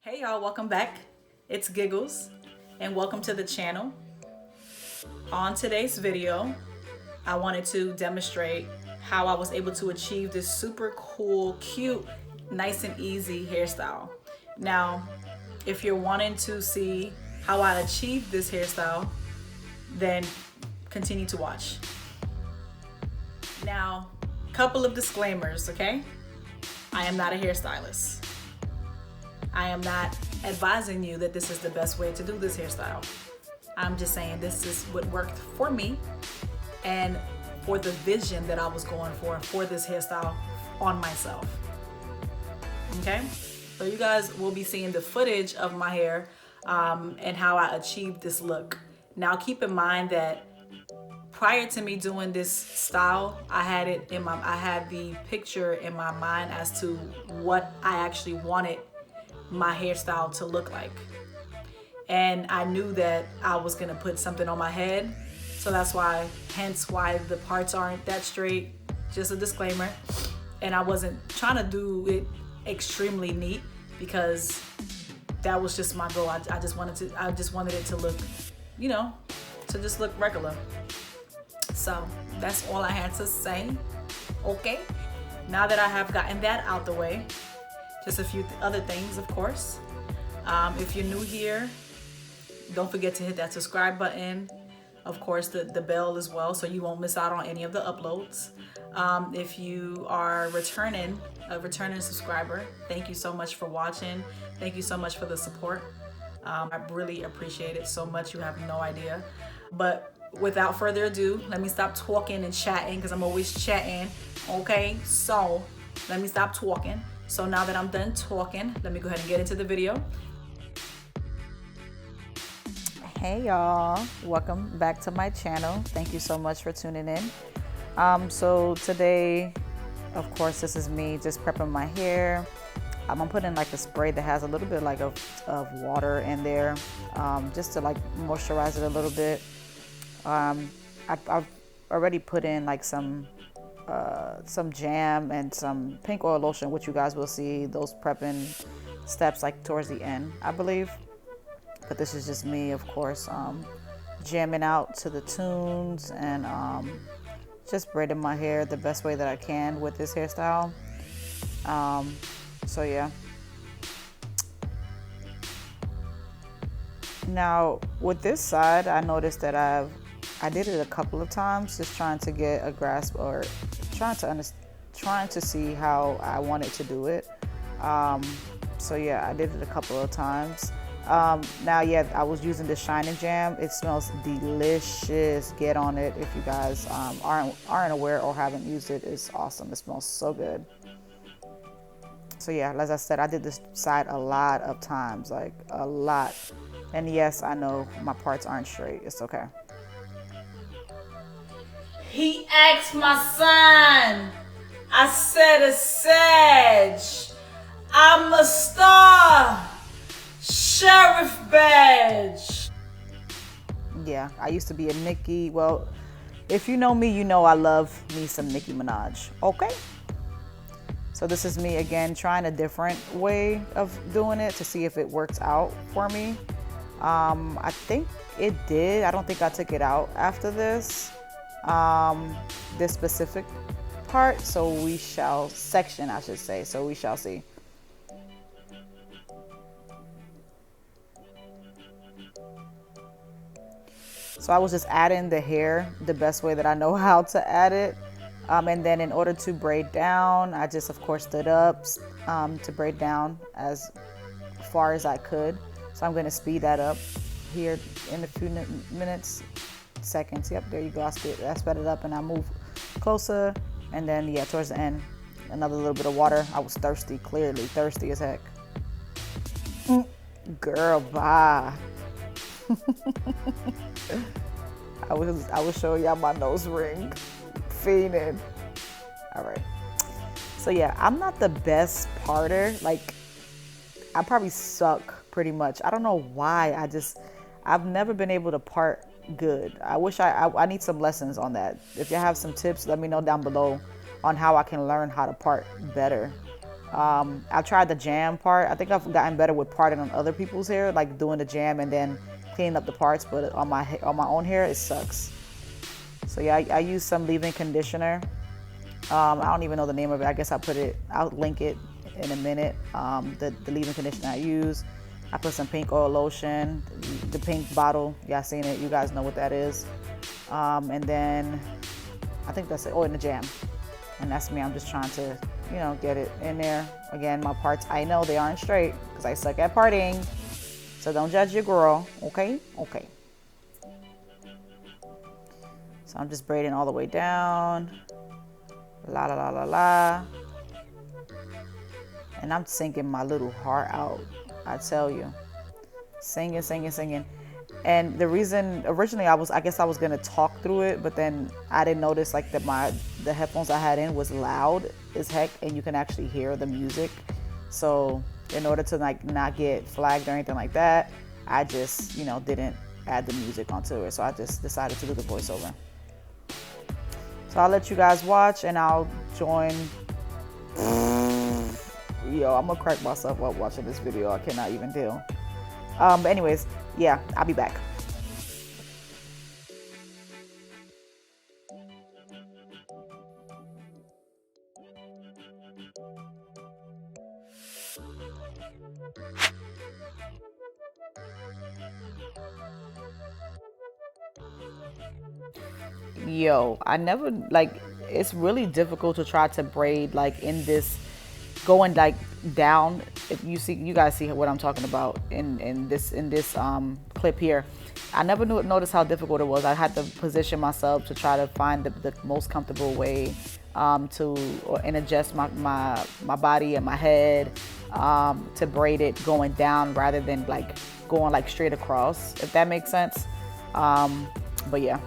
Hey y'all, welcome back. It's Giggles and welcome to the channel. On today's video, I wanted to demonstrate how I was able to achieve this super cool, cute, nice and easy hairstyle. Now, if you're wanting to see how I achieved this hairstyle, then continue to watch. Now, couple of disclaimers, okay? I am not a hairstylist. I am not advising you that this is the best way to do this hairstyle. I'm just saying this is what worked for me and for the vision that I was going for this hairstyle on myself. Okay? So you guys will be seeing the footage of my hair and how I achieved this look. Now keep in mind that prior to me doing this style, I had the picture in my mind as to what I actually wanted my hairstyle to look like. And I knew that I was gonna put something on my head. So that's hence why the parts aren't that straight, just a disclaimer. And I wasn't trying to do it extremely neat because that was just my goal. I just wanted it to look, to just look regular. So that's all I had to say. Okay, now that I have gotten that out the way, just a few other things, of course. If you're new here, don't forget to hit that subscribe button. Of course, the bell as well, so you won't miss out on any of the uploads. If you are a returning subscriber, thank you so much for watching. Thank you so much for the support. I really appreciate it so much. You have no idea. But without further ado, let me stop talking and chatting because I'm always chatting. Okay, so let me stop talking. So now that I'm done talking, let me go ahead and get into the video. Hey y'all, welcome back to my channel. Thank you so much for tuning in. So today, of course, this is me just prepping my hair. I'm gonna put in like a spray that has a little bit like of water in there, just to like moisturize it a little bit. I've already put in like some jam and some pink oil lotion, which you guys will see those prepping steps like towards the end, I believe. But this is just me, of course, jamming out to the tunes and just braiding my hair the best way that I can with this hairstyle. So yeah. Now with this side, I noticed that I did it a couple of times, just trying to get a grasp or trying to see how I wanted to do it. So yeah, I did it a couple of times. Now, yeah, I was using the Shine Jam. It smells delicious. Get on it if you guys aren't aware or haven't used it. It's awesome. It smells so good. So yeah, as I said, I did this side a lot of times, like a lot. And yes, I know my parts aren't straight. It's okay. He asked my son. I said a Sedge. I'm a star. Sheriff badge. Yeah, I used to be a Nicki. Well, if you know me, you know I love me some Nicki Minaj. Okay? So this is me again trying a different way of doing it to see if it works out for me. I think it did. I don't think I took it out after this. This specific part. So we shall section, I should say. So we shall see. So I was just adding the hair the best way that I know how to add it. And then in order to braid down, I just, of course, stood up to braid down as far as I could. So I'm going to speed that up here in a few seconds. Yep, there you go. I sped it up and I moved closer. And then, yeah, towards the end, another little bit of water. I was thirsty, clearly thirsty as heck. Girl, bye. I was showing y'all my nose ring. Fiending. All right. So yeah, I'm not the best parter. Like, I probably suck pretty much. I don't know why. I've never been able to part good. I wish I need some lessons on that. If you have some tips, let me know down below on how I can learn how to part better. I tried the jam part. I think I've gotten better with parting on other people's hair, like doing the jam and then cleaning up the parts. But on my own hair, it sucks. So yeah, I use some leave-in conditioner. I don't even know the name of it. I guess I'll link it in a minute. The leave-in conditioner I use. I put some pink oil lotion, the pink bottle. Y'all seen it? You guys know what that is. And then I think that's it. Oh, and the jam. And that's me. I'm just trying to, get it in there. Again, my parts, I know they aren't straight because I suck at parting. So don't judge your girl, okay? Okay. So I'm just braiding all the way down. La la la la la. And I'm singing my little heart out. I tell you. Singing, singing, singing. And the reason originally I guess I was gonna talk through it, but then I didn't notice like that the headphones I had in was loud as heck, and you can actually hear the music. So in order to like not get flagged or anything like that, I just didn't add the music onto it. So I just decided to do the voiceover. So I'll let you guys watch, and I'll join. Yo, I'm gonna crack myself up watching this video. I cannot even deal. But anyways, yeah, I'll be back. Yo, I never it's really difficult to try to braid like in this going like down. If you guys see what I'm talking about in this clip here. I never noticed how difficult it was. I had to position myself to try to find the most comfortable way and adjust my body and my head to braid it going down rather than like going like straight across, if that makes sense. But yeah.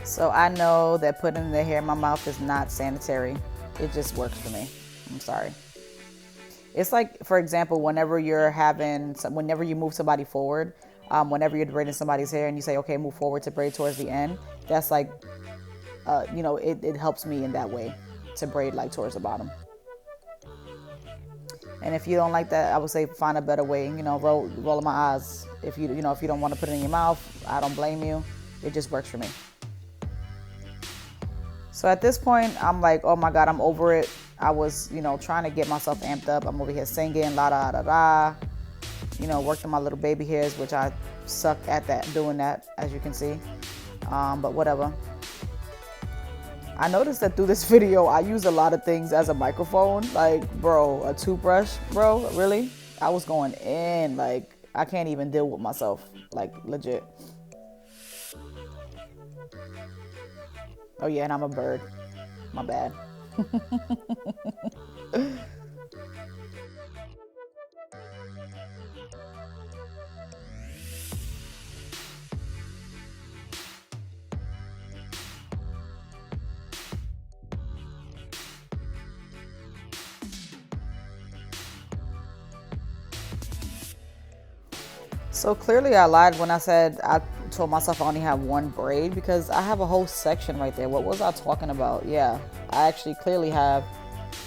So I know that putting the hair in my mouth is not sanitary. It just works for me. I'm sorry. It's like, for example, whenever you move somebody forward, whenever you're braiding somebody's hair and you say, okay, move forward to braid towards the end, that's like, it helps me in that way to braid like towards the bottom. And if you don't like that, I would say find a better way, roll my eyes. If you don't want to put it in your mouth, I don't blame you. It just works for me. So at this point, I'm like, oh my God, I'm over it. I was, trying to get myself amped up. I'm over here singing, la da da da. Working my little baby hairs, which I suck at doing that, as you can see. But whatever. I noticed that through this video, I use a lot of things as a microphone. Like, bro, a toothbrush, bro, really? I was going in, like, I can't even deal with myself, like, legit. Oh yeah, and I'm a bird. My bad. So clearly I lied when I said I told myself I only have one braid, because I have a whole section right there. What was I talking about? Yeah, I actually clearly have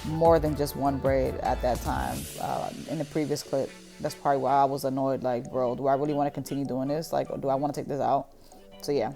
more than just one braid at that time in the previous clip. That's probably why I was annoyed. Like, bro, do I really want to continue doing this? Like, do I want to take this out? So yeah.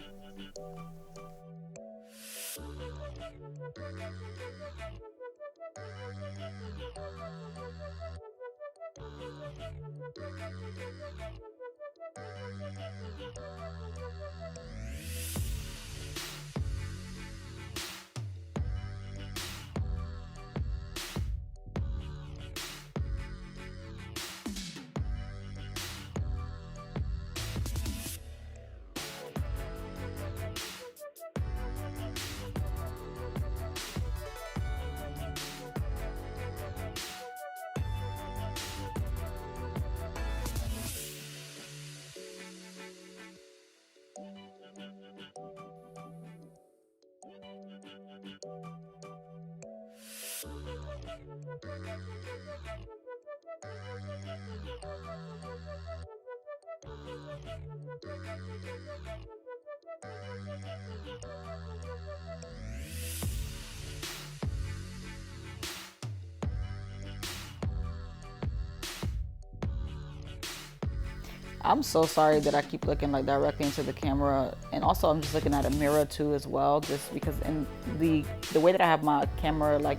I'm so sorry that I keep looking like directly into the camera, and also I'm just looking at a mirror too as well, just because in the way that I have my camera like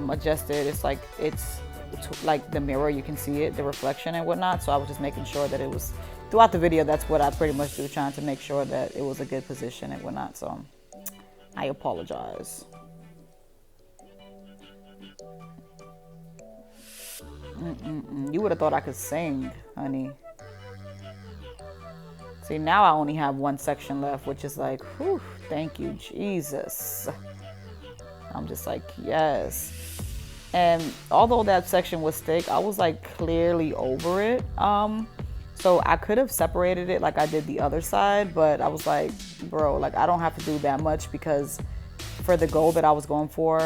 adjusted, it's like like the mirror, you can see it, the reflection and whatnot. So I was just making sure that it was throughout the video. That's what I pretty much do, trying to make sure that it was a good position and whatnot. So I apologize. You would have thought I could sing, honey. See, now I only have one section left, which is like, whew, thank you, Jesus. I'm just like, yes. And although that section was thick, I was like clearly over it. So I could have separated it like I did the other side, but I was like, bro, like I don't have to do that much, because for the goal that I was going for,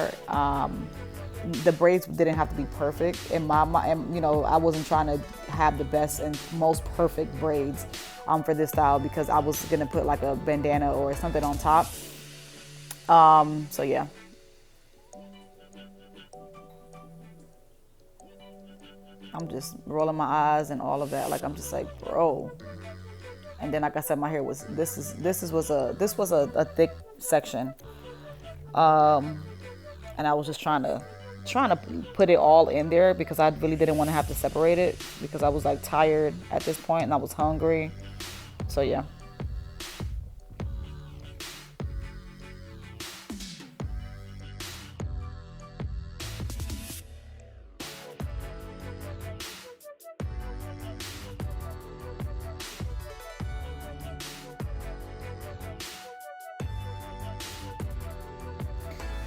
the braids didn't have to be perfect in my mind. You know, I wasn't trying to have the best and most perfect braids for this style, because I was gonna put like a bandana or something on top. So yeah. I'm just rolling my eyes and all of that. Like I'm just like, bro. And then, like I said, my hair was this was a thick section, and I was just trying to put it all in there, because I really didn't want to have to separate it, because I was like tired at this point and I was hungry. So yeah.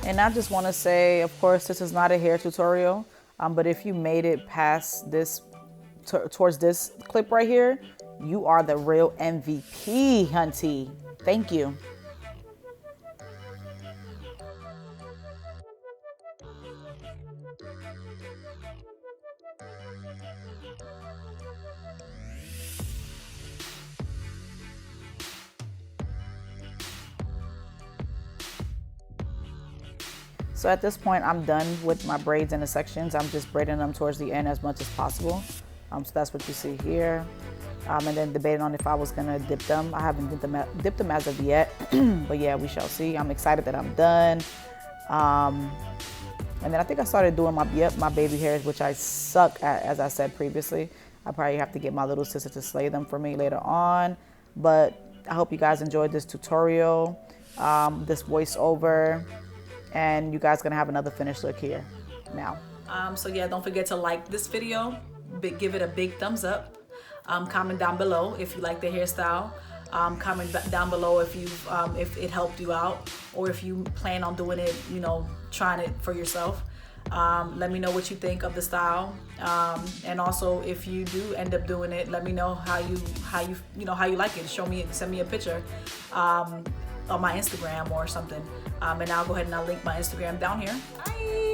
And I just want to say, of course, this is not a hair tutorial, but if you made it past this, towards this clip right here, you are the real MVP, hunty. Thank you. So at this point, I'm done with my braids in the sections. I'm just braiding them towards the end as much as possible. So that's what you see here. And then debating on if I was gonna dip them. I haven't dipped them as of yet, but yeah, we shall see. I'm excited that I'm done. And then I think I started doing my baby hairs, which I suck at, as I said previously. I probably have to get my little sister to slay them for me later on. But I hope you guys enjoyed this tutorial, this voiceover, and you guys gonna have another finished look here now. So yeah, don't forget to like this video, give it a big thumbs up. Comment down below if you like the hairstyle. Comment down below if it helped you out, or if you plan on doing it, trying it for yourself. Let me know what you think of the style, and also if you do end up doing it, let me know how you like it. Send me a picture on my Instagram or something, and I'll go ahead and I'll link my Instagram down here. Bye.